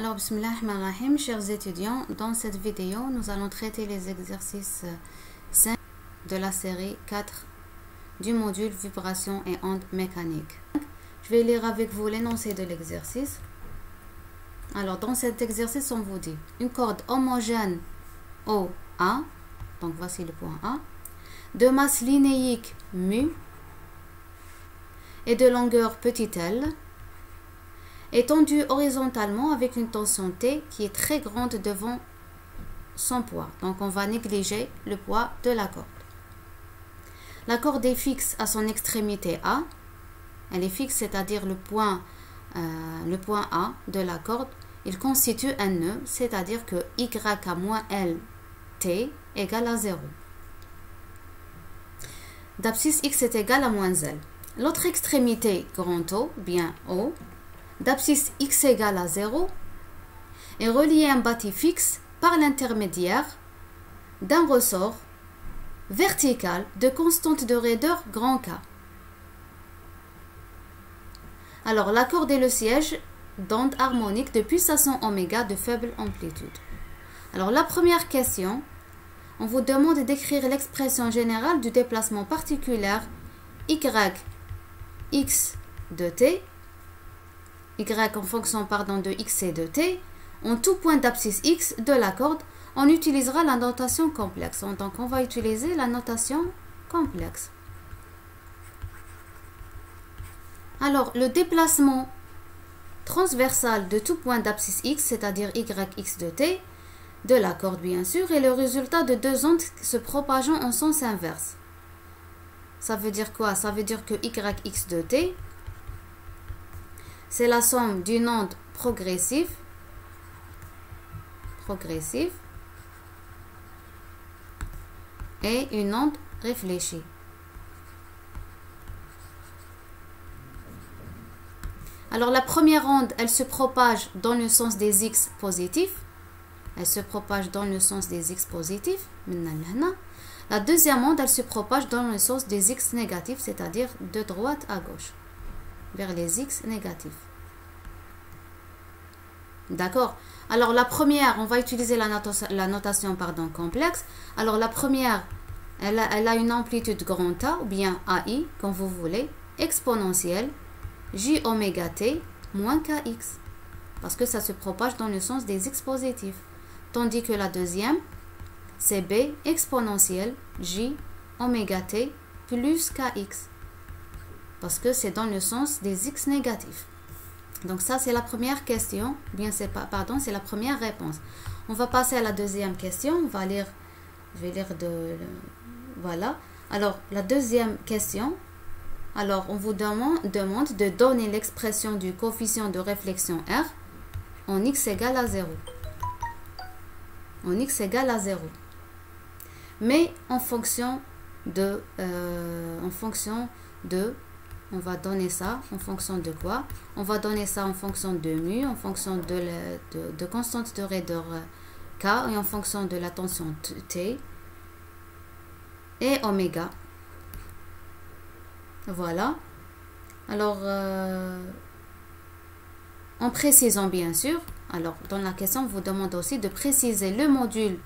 Alors, bismillah ar-Rahman ar-Rahim, chers étudiants, dans cette vidéo, nous allons traiter les exercices 5 de la série 4 du module vibration et ondes mécaniques. Je vais lire avec vous l'énoncé de l'exercice. Alors, dans cet exercice, on vous dit une corde homogène OA, donc voici le point A, de masse linéique mu et de longueur petit l, est tendue horizontalement avec une tension T qui est très grande devant son poids. Donc on va négliger le poids de la corde. La corde est fixe à son extrémité A. Elle est fixe, c'est-à-dire le point A de la corde. Il constitue un nœud, c'est-à-dire que YA moins LT égale à 0. D'abscisse X est égal à moins L. L'autre extrémité grand O, bien O, d'abscisse X égale à 0 est relié à un bâti fixe par l'intermédiaire d'un ressort vertical de constante de raideur grand K. Alors, la corde est le siège d'onde harmonique de pulsation oméga de faible amplitude. Alors, la première question, on vous demande d'écrire l'expression générale du déplacement particulier YX de T, Y en fonction de X et de T, en tout point d'abscisse X de la corde, on utilisera la notation complexe. Donc, on va utiliser la notation complexe. Alors, le déplacement transversal de tout point d'abscisse X, c'est-à-dire YX de T, de la corde bien sûr, est le résultat de deux ondes se propageant en sens inverse. Ça veut dire quoi? Ça veut dire que YX de T, c'est la somme d'une onde progressive et une onde réfléchie. Alors la première onde, elle se propage dans le sens des X positifs. Elle se propage dans le sens des X positifs. La deuxième onde, elle se propage dans le sens des X négatifs, c'est-à-dire de droite à gauche, vers les X négatifs. D'accord? Alors la première, on va utiliser la notation complexe. Alors la première, elle a une amplitude grand A, ou bien AI, comme vous voulez, exponentielle, J oméga T moins KX. Parce que ça se propage dans le sens des X positifs. Tandis que la deuxième, c'est B exponentielle, J oméga T plus KX. Parce que c'est dans le sens des X négatifs. Donc ça, c'est la première question. Bien, c'est la première réponse. On va passer à la deuxième question. On va lire, je vais lire voilà. Alors, la deuxième question. Alors, on vous demande de donner l'expression du coefficient de réflexion R en X égale à 0. En X égale à 0. Mais en fonction de on va donner ça en fonction de quoi? On va donner ça en fonction de mu, en fonction de constante de raideur K et en fonction de la tension T et oméga. Voilà. Alors, en précisant bien sûr, alors dans la question, on vous demande aussi de préciser le module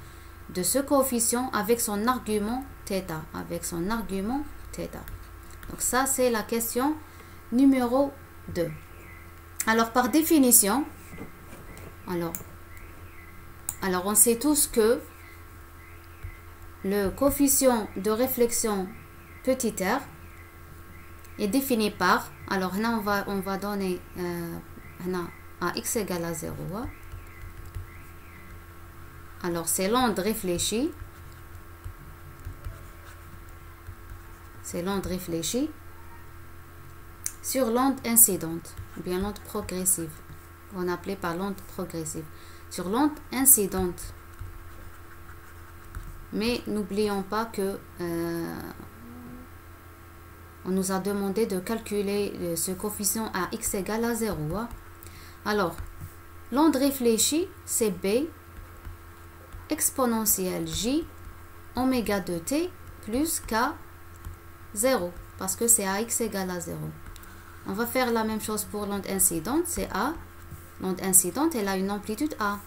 de ce coefficient avec son argument θ. Donc ça, c'est la question numéro 2. Alors, par définition, alors on sait tous que le coefficient de réflexion petit r est défini par, alors là, on va donner à x égale à 0. Alors, c'est l'onde réfléchie. C'est l'onde réfléchie sur l'onde incidente, ou bien l'onde progressive, on appelait par l'onde progressive, sur l'onde incidente. Mais n'oublions pas que on nous a demandé de calculer ce coefficient à x égale à 0. Alors, l'onde réfléchie, c'est B exponentielle J oméga de T plus K 0, parce que c'est à x égale à 0. On va faire la même chose pour l'onde incidente, c'est A l'onde incidente, elle a une amplitude A.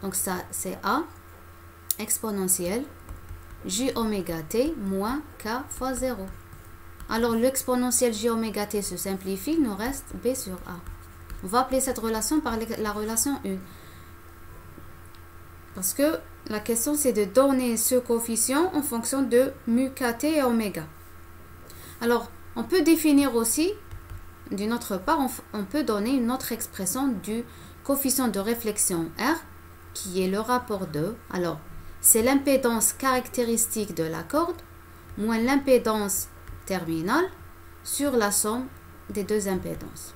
Donc ça, c'est A exponentielle j oméga t moins k fois 0. Alors l'exponentielle j oméga t se simplifie, il nous reste B sur A. On va appeler cette relation par la relation U. Parce que la question c'est de donner ce coefficient en fonction de mu kt et oméga. Alors on peut définir aussi, d'une autre part, on peut donner une autre expression du coefficient de réflexion R, qui est le rapport de, alors c'est l'impédance caractéristique de la corde moins l'impédance terminale sur la somme des deux impédances.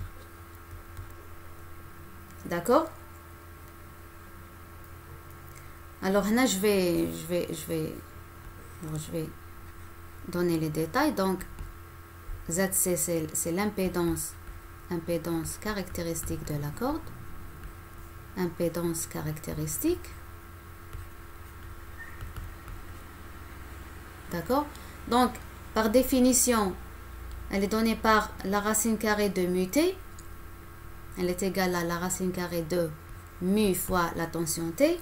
D'accord? Alors là, je vais donner les détails. Donc, ZC, c'est l'impédance caractéristique de la corde. Impédance caractéristique. D'accord? Donc, par définition, elle est donnée par la racine carrée de mu t. Elle est égale à la racine carrée de mu fois la tension T.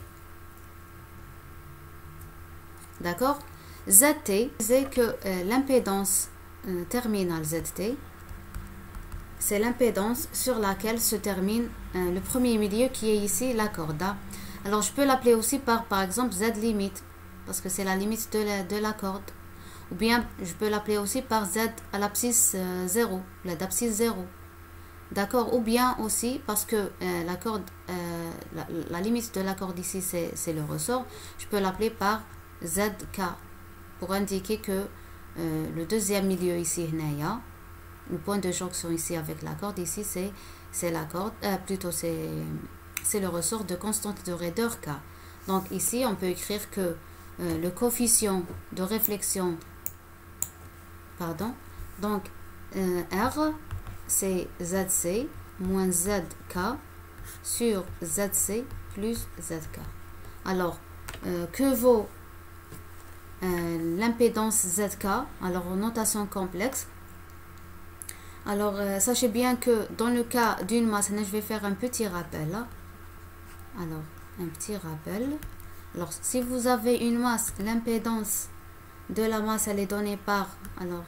D'accord? ZT, c'est que l'impédance terminale ZT, c'est l'impédance sur laquelle se termine le premier milieu qui est ici la corde. Alors, je peux l'appeler aussi par exemple Z limite, parce que c'est la limite de la corde. Ou bien, je peux l'appeler aussi par Z à l'abscisse 0, l'abscisse 0. D'accord? Ou bien aussi, parce que la corde, la limite de la corde ici, c'est le ressort, je peux l'appeler par ZK, pour indiquer que le deuxième milieu ici, le point de jonction ici avec la corde, ici, c'est la corde, plutôt c'est le ressort de constante de raideur K. Donc ici, on peut écrire que le coefficient de réflexion, donc R, c'est ZC moins ZK sur ZC plus ZK. Alors, que vaut l'impédance ZK? Alors, en notation complexe. Alors, sachez bien que dans le cas d'une masse, je vais faire un petit rappel. Là. Alors, un petit rappel. Alors, si vous avez une masse, l'impédance de la masse, elle est donnée par, alors,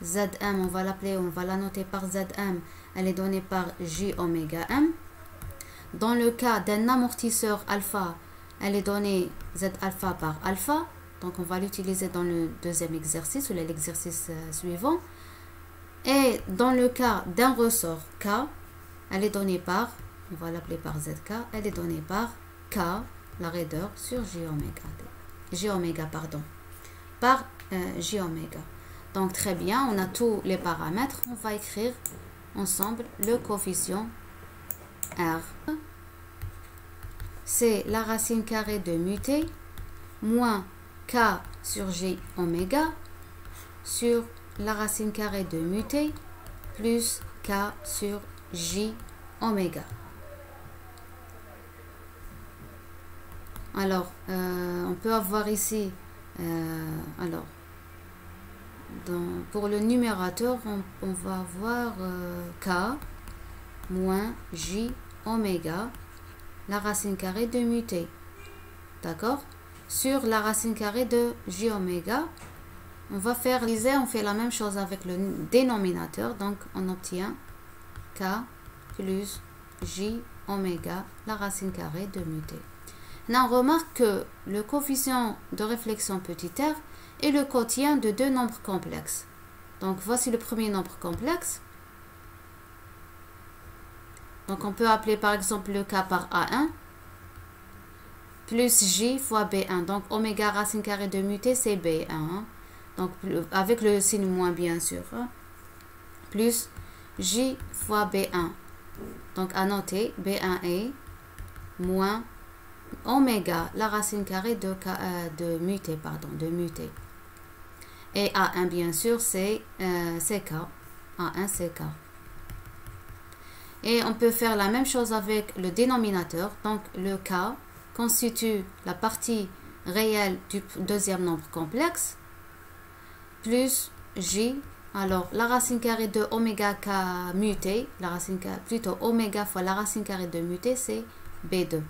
Zm, on va la noter par Zm, elle est donnée par J oméga M. Dans le cas d'un amortisseur alpha, elle est donnée Z alpha par alpha. Donc, on va l'utiliser dans le deuxième exercice ou l'exercice suivant. Et dans le cas d'un ressort K, elle est donnée par, on va l'appeler par ZK, elle est donnée par K, la raideur, sur J oméga, par J oméga. Donc, très bien, on a tous les paramètres. On va écrire ensemble le coefficient R. C'est la racine carrée de mu t moins K sur J oméga sur la racine carrée de mu t plus K sur J oméga. Alors, on peut avoir ici, pour le numérateur, on va avoir K moins J oméga, la racine carrée de mu t. D'accord? Sur la racine carrée de J oméga, on fait la même chose avec le dénominateur. Donc, on obtient K plus J oméga, la racine carrée de mu t. Là, on remarque que le coefficient de réflexion petit r est le quotient de deux nombres complexes. Donc, voici le premier nombre complexe. Donc, on peut appeler par exemple le K par A1 plus J fois B1. Donc, oméga racine carrée de mu t, c'est B1. Hein. Donc, avec le signe moins, bien sûr. Hein. Plus J fois B1. Donc, à noter, B1 est moins oméga, la racine carrée de mu t, de mu t. Et A1, bien sûr, c'est K. A1, c'est K. Et on peut faire la même chose avec le dénominateur. Donc, le K constitue la partie réelle du deuxième nombre complexe plus J Alors, la racine carrée de oméga k muté, la racine plutôt oméga fois la racine carrée de muté, c'est B2.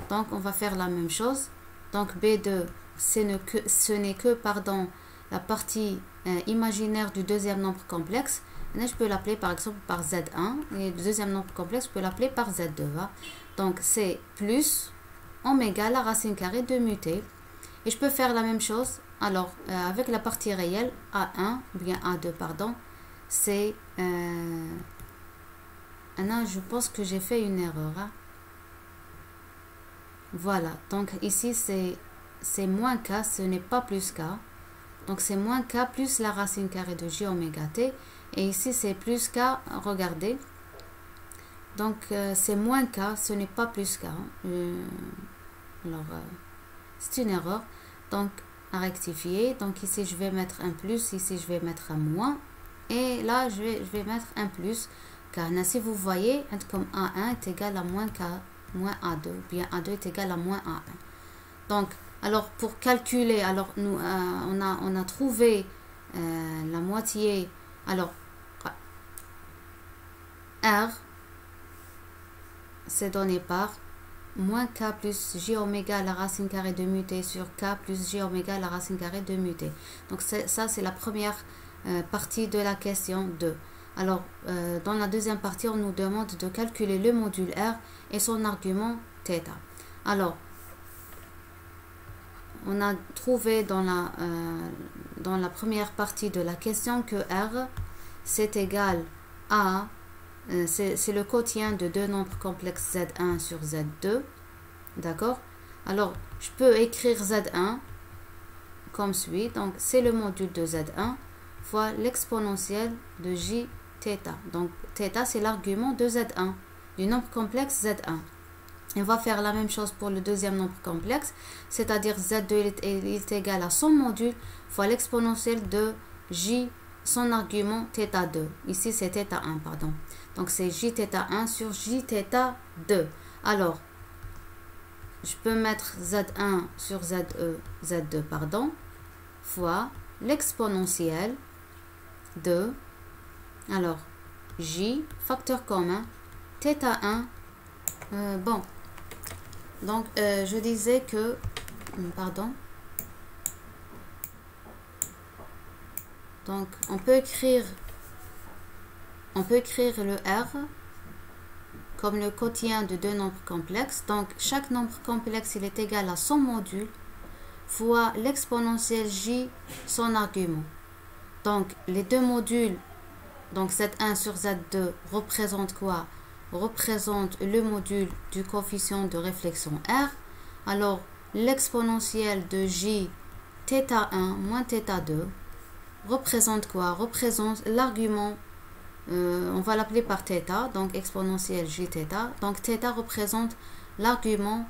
Donc, on va faire la même chose. Donc, B2, ce n'est que pardon, la partie imaginaire du deuxième nombre complexe. Et je peux l'appeler par exemple par Z1. Et le deuxième nombre complexe, je peux l'appeler par Z2. Hein. Donc, c'est plus oméga la racine carrée de muté. Et je peux faire la même chose. Alors, avec la partie réelle, A1, ou bien A2, pardon, c'est... non, je pense que j'ai fait une erreur. Hein. Voilà, donc ici, c'est moins K, ce n'est pas plus K. Donc, c'est moins K plus la racine carrée de J oméga T. Et ici, c'est plus K, regardez. Donc, c'est moins K, ce n'est pas plus K. Alors, c'est une erreur. Donc, à rectifier. Donc, ici, je vais mettre un plus. Ici, je vais mettre un moins. Et là, je vais mettre un plus. Car si vous voyez, comme A1 est égal à moins K, moins A2. Bien, A2 est égal à moins A1. Donc, alors, pour calculer, alors, nous, on a trouvé la moitié. Alors, R, c'est donné par moins K plus J oméga la racine carrée de muté sur K plus J oméga la racine carrée de muté. Donc ça, c'est la première partie de la question 2. Alors, dans la deuxième partie, on nous demande de calculer le module R et son argument θ. Alors, on a trouvé dans la première partie de la question que R, c'est égal à... c'est le quotient de deux nombres complexes Z1 sur Z2. D'accord? Alors, je peux écrire Z1 comme suit. Donc, c'est le module de Z1 fois l'exponentielle de J θ. Donc, θ, c'est l'argument de Z1, du nombre complexe Z1. Et on va faire la même chose pour le deuxième nombre complexe, c'est-à-dire Z2 est égal à son module fois l'exponentielle de J, son argument θ2. Ici, c'est θ1, pardon. Donc, c'est Jθ1 sur Jθ2. Alors, je peux mettre Z1 sur Z2, pardon, fois l'exponentielle de, alors, J, facteur commun, θ1. Bon, donc, je disais que, pardon, donc, on peut écrire le R comme le quotient de deux nombres complexes. Donc, chaque nombre complexe, il est égal à son module fois l'exponentielle J, son argument. Donc, les deux modules, donc Z1 sur Z2, représentent quoi? Représentent le module du coefficient de réflexion R. Alors, l'exponentielle de J, θ1 moins θ2, représente quoi? Représente l'argument, on va l'appeler par θ, donc exponentielle Jθ. Donc, θ représente l'argument,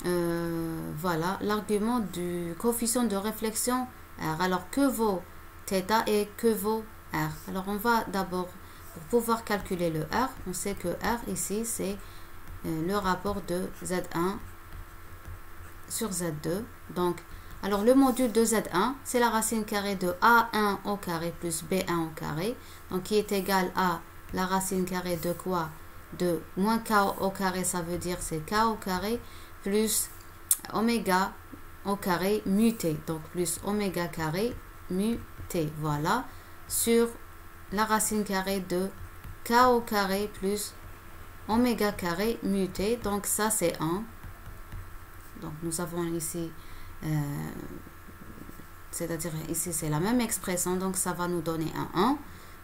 voilà, l'argument du coefficient de réflexion R. Alors, que vaut θ et que vaut R? Alors, on va d'abord, pour pouvoir calculer le R, on sait que R ici, c'est le rapport de Z1 sur Z2. Donc, alors le module de Z1, c'est la racine carrée de A1 au carré plus B1 au carré. Donc, qui est égal à la racine carrée de quoi? De moins K au carré, ça veut dire c'est K au carré plus oméga au carré muté. Donc, plus oméga carré muté. Voilà. Sur la racine carrée de K au carré plus oméga carré muté. Donc, ça, c'est 1. Donc, nous avons ici, c'est-à-dire ici, c'est la même expression. Donc, ça va nous donner un 1.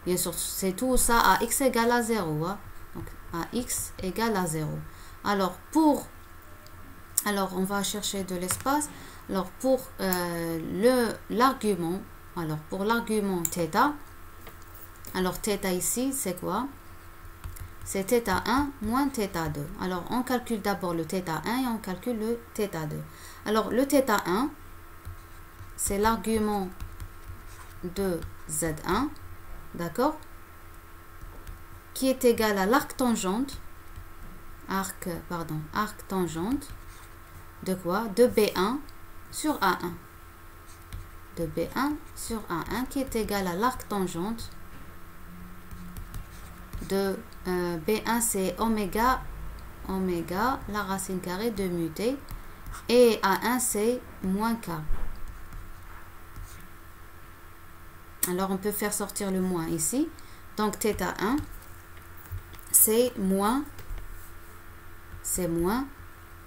Bien sûr, c'est tout ça à x égale à 0. Hein? Donc, à x égale à 0. Alors, on va chercher de l'espace. Alors, pour l'argument, θ, alors θ ici, c'est quoi? C'est θ1 moins θ2. Alors, on calcule d'abord le θ1 et on calcule le θ2. Alors, le θ1, c'est l'argument de Z1, d'accord? Qui est égal à l'arc tangente, arc tangente, de quoi? De B1 sur A1. de B1 sur A1 qui est égal à l'arc tangente de B1 c'est oméga, la racine carrée de mu t, et A1 c'est moins K. Alors on peut faire sortir le moins ici. Donc θ1 c'est moins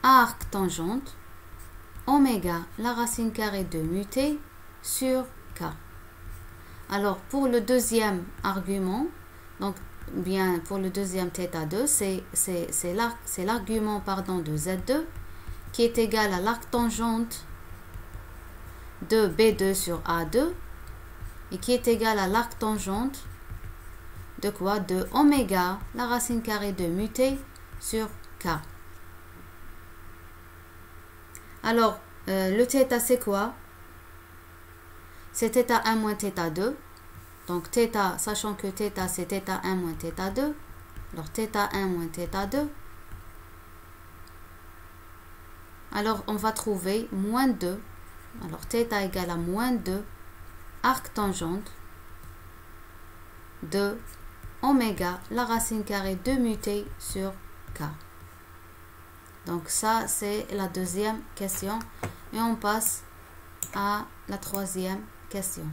arc tangente oméga la racine carrée de mu t sur K. Alors pour le deuxième argument, donc bien pour le deuxième θ2, c'est l'argument de Z2 qui est égal à l'arc tangente de B2 sur A2 et qui est égal à l'arc tangente de quoi? De oméga la racine carrée de mu t sur K. Alors le θ c'est quoi? C'est θ1 moins θ2. Donc θ, sachant que θ c'est θ1 moins θ2. Alors θ1 moins θ2. Alors on va trouver moins 2. Alors θ égale à moins 2 arc tangente de oméga la racine carrée de mu t sur K. Donc ça c'est la deuxième question et on passe à la troisième question.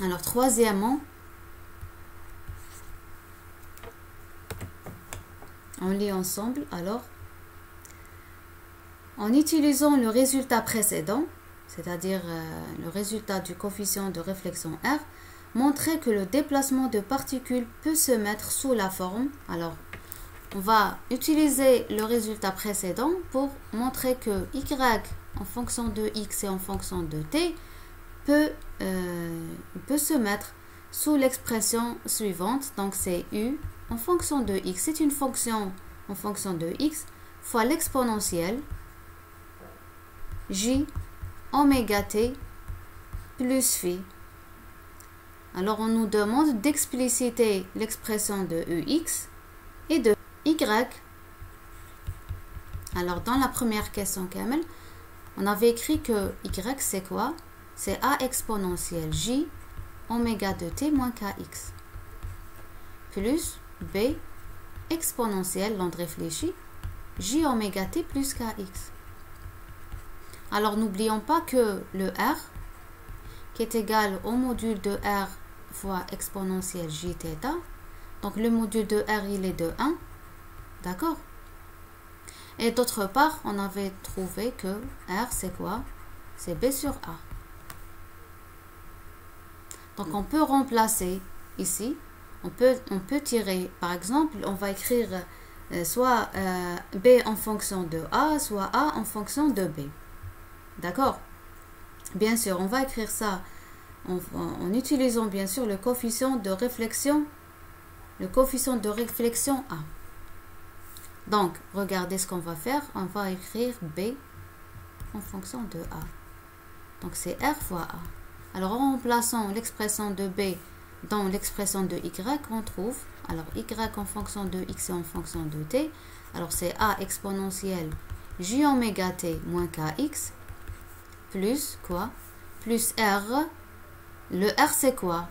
Alors troisièmement, on lit ensemble. Alors en utilisant le résultat précédent, c'est-à-dire le résultat du coefficient de réflexion R, montrer que le déplacement de particules peut se mettre sous la forme. Alors, on va utiliser le résultat précédent pour montrer que Y en fonction de X et en fonction de T peut se mettre sous l'expression suivante. Donc, c'est U en fonction de X. C'est une fonction en fonction de X fois l'exponentielle J oméga T plus phi. Alors, on nous demande d'expliciter l'expression de UX et de Y. Alors, dans la première question, Kamel, on avait écrit que Y, c'est quoi? C'est A exponentielle J oméga de T moins KX. Plus B exponentielle, l'onde réfléchie, J oméga T plus KX. Alors, n'oublions pas que le R, qui est égal au module de R fois exponentielle Jθ. Donc, le module de R, il est de 1. D'accord? Et d'autre part, on avait trouvé que R, c'est quoi? C'est B sur A. Donc, on peut remplacer ici. On peut tirer, par exemple, on va écrire soit B en fonction de A, soit A en fonction de B. D'accord? Bien sûr, on va écrire ça en utilisant bien sûr le coefficient de réflexion A. Donc, regardez ce qu'on va faire. On va écrire B en fonction de A. Donc, c'est R fois A. Alors, en remplaçant l'expression de B dans l'expression de Y, on trouve, alors Y en fonction de X et en fonction de T. Alors, c'est A exponentielle J oméga T moins KX plus quoi? Plus R. Le R, c'est quoi?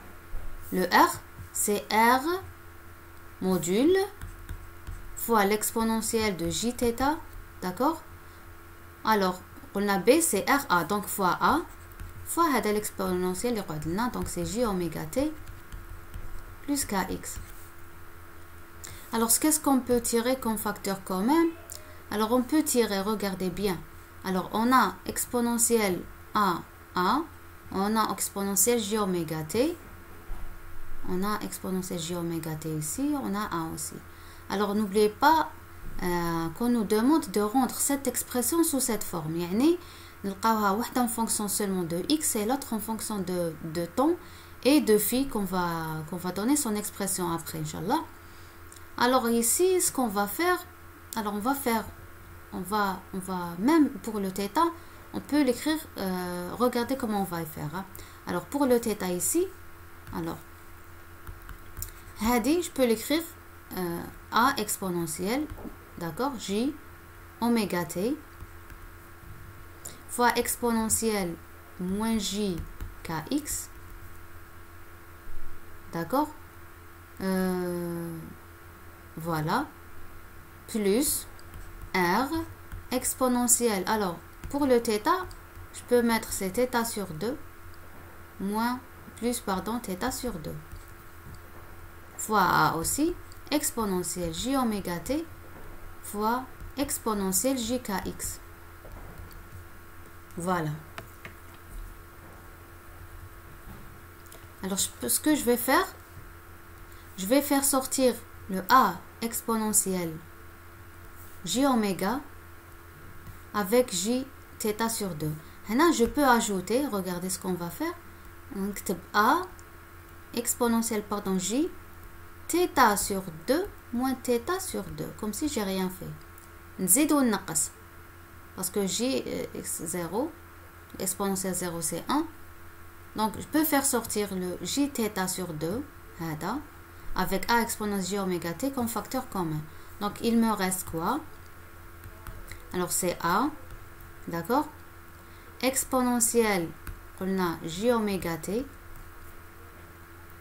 Le R, c'est R module fois l'exponentielle de Jθ. D'accord? Alors, on a B, c'est RA. Donc, fois A. Fois l'exponentielle, donc c'est J oméga T plus KX. Alors, qu'est-ce qu'on peut tirer comme facteur commun? Alors, on peut tirer, regardez bien. Alors, on a exponentielle A. On a exponentielle J oméga T. On a exponentielle J oméga T ici. On a A aussi. Alors, n'oubliez pas qu'on nous demande de rendre cette expression sous cette forme. Yani, نلقاوها واحدة en fonction seulement de X et l'autre en fonction de temps et de phi qu'on va donner son expression après, Inch'Allah. Alors, ici, ce qu'on va faire, alors on va même pour le θ, on peut l'écrire, regardez comment on va y faire. Hein. Alors, pour le θ ici, alors, hadi, je peux l'écrire A exponentielle d'accord, j oméga t fois exponentielle moins j kx, d'accord, voilà, plus r exponentielle. Alors, pour le θ, je peux mettre c'est θ sur 2 moins, plus, pardon, θ sur 2 fois a aussi, exponentielle j oméga t fois exponentielle j kx. Voilà. Alors, ce que je vais faire sortir le a exponentielle j oméga avec j θ sur 2. Maintenant, je peux ajouter, regardez ce qu'on va faire. On écrit a exponentielle, pardon, j θ sur 2 moins θ sur 2, comme si j'ai rien fait. نزيد وننقص parce que j x 0 exponentielle 0 c'est 1, donc je peux faire sortir le j θ sur 2 avec a exponentielle j oméga t comme facteur commun. Donc il me reste quoi? Alors c'est a, d'accord, exponentielle on a j oméga t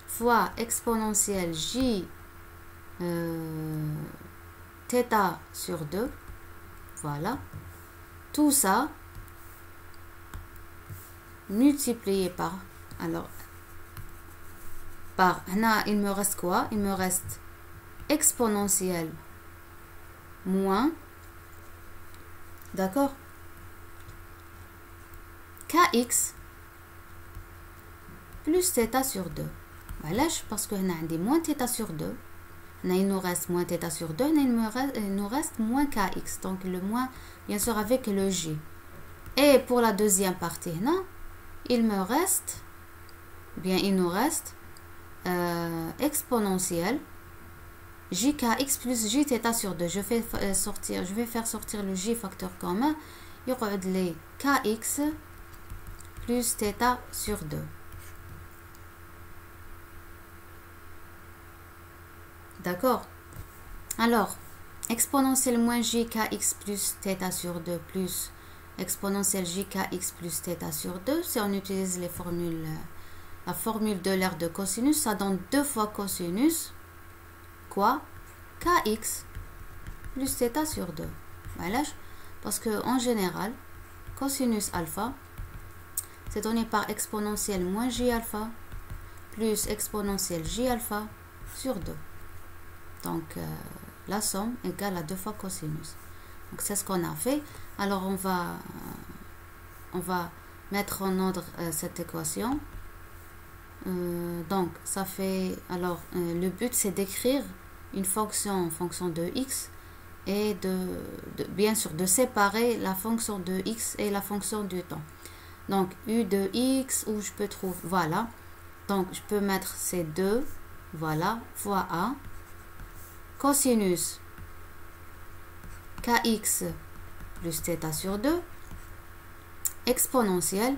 fois exponentielle j θ sur 2, voilà, tout ça multiplié par, alors par, là il me reste quoi? Il me reste exponentielle moins, d'accord, kx plus θ sur 2. Voilà, parce que on a des moins θ sur 2. Il nous reste moins θ sur 2, il nous reste moins kx. Donc le moins, bien sûr, avec le j. Et pour la deuxième partie, il nous reste exponentielle jkx plus jθ sur 2. Je vais faire sortir le j facteur commun. Il y aura les kx plus θ sur 2. D'accord. Alors, exponentielle moins j kx plus θ sur 2 plus exponentielle j kx plus θ sur 2, si on utilise la formule de l'aire de cosinus, ça donne 2 fois cosinus, quoi, kx plus θ sur 2. Voilà, parce que en général, cosinus alpha, c'est donné par exponentielle moins j alpha plus exponentielle j alpha sur 2. Donc, la somme égale à 2 fois cosinus. Donc, c'est ce qu'on a fait. Alors, on va mettre en ordre cette équation. Donc, ça fait... Alors, le but, c'est d'écrire une fonction en fonction de x et bien sûr, de séparer la fonction de x et la fonction du temps. Donc, u de x, où je peux trouver... Voilà. Donc, je peux mettre ces deux, voilà, fois a. Cosinus kx plus θ sur 2 exponentielle,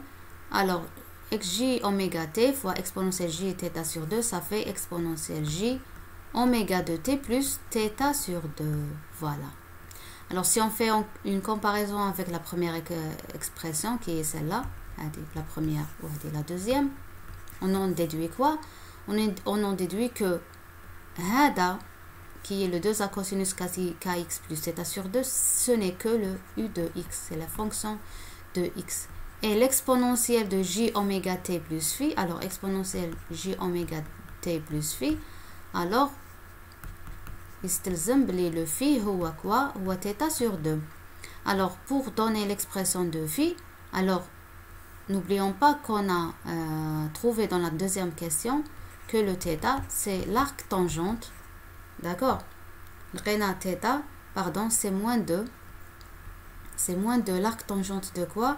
alors j oméga t fois exponentielle j θ sur 2, ça fait exponentielle j oméga de t plus θ sur 2. Voilà. Alors si on fait une comparaison avec la première expression qui est celle-là, la première ou la deuxième, on en déduit quoi? On en déduit que hada qui est le 2 à cosinus kx plus θ sur 2, ce n'est que le u de x, c'est la fonction de x. Et l'exponentielle de j oméga t plus phi, alors exponentielle j oméga t plus phi, alors le phi هو quoi? هو θ sur 2. Alors pour donner l'expression de phi, alors n'oublions pas qu'on a trouvé dans la deuxième question que le θ c'est l'arc tangente. D'accord, le réna θ, pardon, c'est moins 2. C'est moins de l'arc tangente de quoi?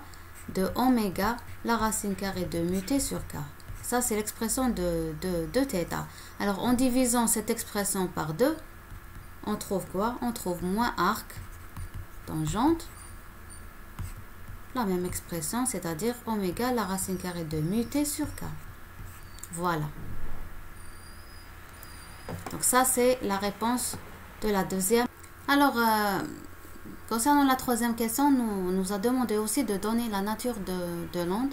De oméga, la racine carrée de mu t sur k. Ça, c'est l'expression de θ. Alors, en divisant cette expression par 2, on trouve quoi? On trouve moins arc tangente. La même expression, c'est-à-dire oméga, la racine carrée de mu t sur k. Voilà. Donc ça, c'est la réponse de la deuxième. Alors, concernant la troisième question, nous a demandé aussi de donner la nature de l'onde.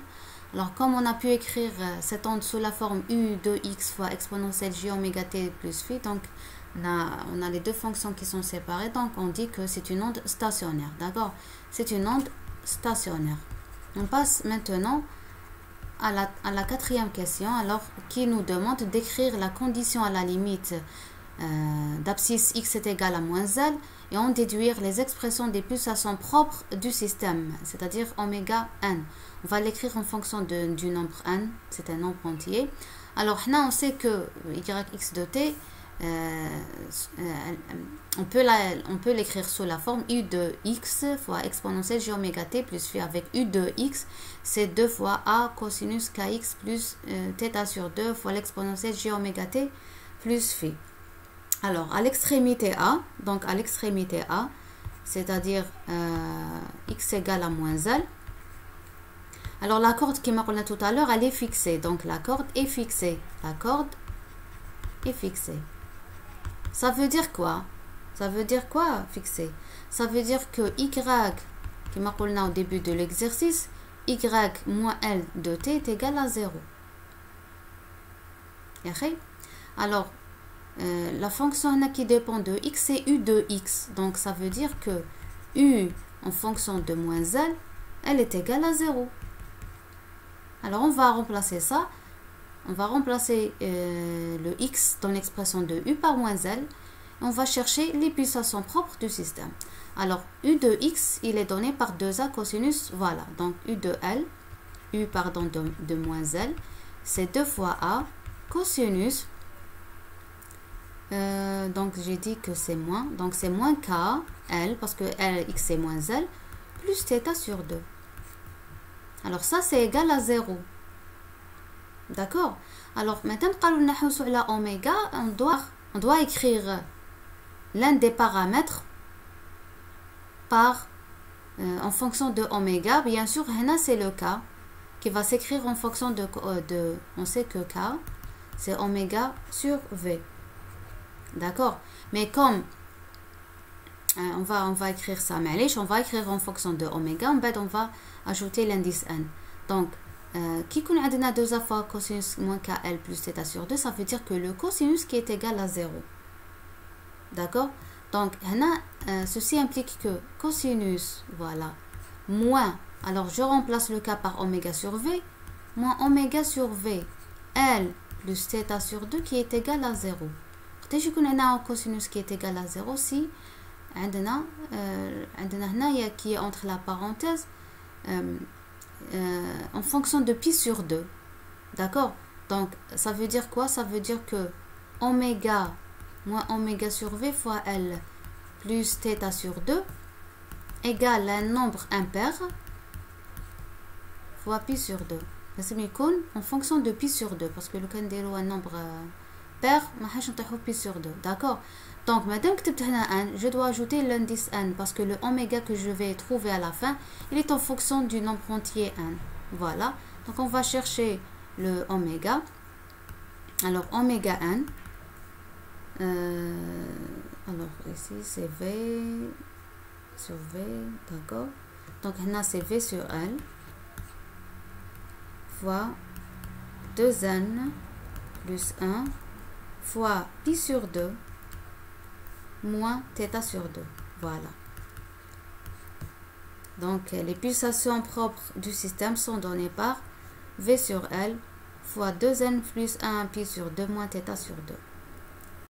Alors, comme on a pu écrire cette onde sous la forme u de x fois exponentielle j oméga t plus phi, donc on a les deux fonctions qui sont séparées, donc on dit que c'est une onde stationnaire, d'accord? C'est une onde stationnaire. On passe maintenant à la quatrième question, alors qui nous demande d'écrire la condition à la limite d'abscisse x est égal à moins L et en déduire les expressions des pulsations propres du système, c'est-à-dire oméga n. On va l'écrire en fonction du nombre n, c'est un nombre entier. Alors là, on sait que yx de t, on peut l'écrire sous la forme u de x fois exponentielle j oméga t plus phi, avec u de x, c'est 2 fois a cosinus kx plus θ sur 2 fois l'exponentielle j oméga t plus phi. Alors, à l'extrémité A, donc à l'extrémité A, c'est-à-dire x égale à moins L. Alors, la corde qui m'a dit tout à l'heure, elle est fixée. Donc, la corde est fixée. La corde est fixée. Ça veut dire quoi? Ça veut dire quoi, fixée? Ça veut dire que y, qui m'a dit au début de l'exercice, y moins L de t est égal à 0. Alors, la fonction qui dépend de x, c'est u de x. Donc, ça veut dire que u en fonction de moins L, elle est égale à 0. Alors, on va remplacer ça. On va remplacer le x dans l'expression de u par moins L. Et on va chercher les pulsations propres du système. Alors, u de x, il est donné par 2a cosinus. Voilà. Donc, u de L, de moins L, c'est 2 fois a cosinus. Donc j'ai dit que c'est moins, donc c'est moins k L, parce que L, x c'est moins L, plus θ sur 2. Alors ça c'est égal à 0. D'accord? Alors maintenant, sur la oméga, on doit écrire l'un des paramètres en fonction de oméga. Bien sûr, c'est le k qui va s'écrire en fonction de on sait que k c'est oméga sur v. D'accord, mais comme on va écrire ça, mais on va écrire en fonction de oméga, on va ajouter l'indice n. Donc, qui qu'on a 2a fois cosinus moins kl plus θ sur 2, ça veut dire que le cosinus qui est égal à 0. D'accord, donc ceci implique que cosinus, voilà, moins, alors je remplace le k par oméga sur v, moins oméga sur v, l plus θ sur 2 qui est égal à 0. Dès qu'on a un cosinus qui est égal à 0, si عندنا هنايا qui est entre la parenthèse en fonction de pi sur 2. D'accord? Donc ça veut dire quoi? Ça veut dire que oméga moins oméga sur v fois l plus θ sur 2 égale un nombre impair fois pi sur 2. Ça veut dire en fonction de pi sur 2, parce que le cas de un nombre pair, pi sur 2. D'accord? Donc, madame que je dois ajouter l'indice n, parce que le oméga que je vais trouver à la fin, il est en fonction du nombre entier n. Voilà. Donc, on va chercher le oméga. Alors, oméga n. Alors, ici, c'est v sur v. D'accord? Donc, là, c'est v sur l fois 2n plus 1 fois pi sur 2 moins θ sur 2. Voilà. Donc, les pulsations propres du système sont données par V sur L fois 2n plus 1 pi sur 2 moins θ sur 2.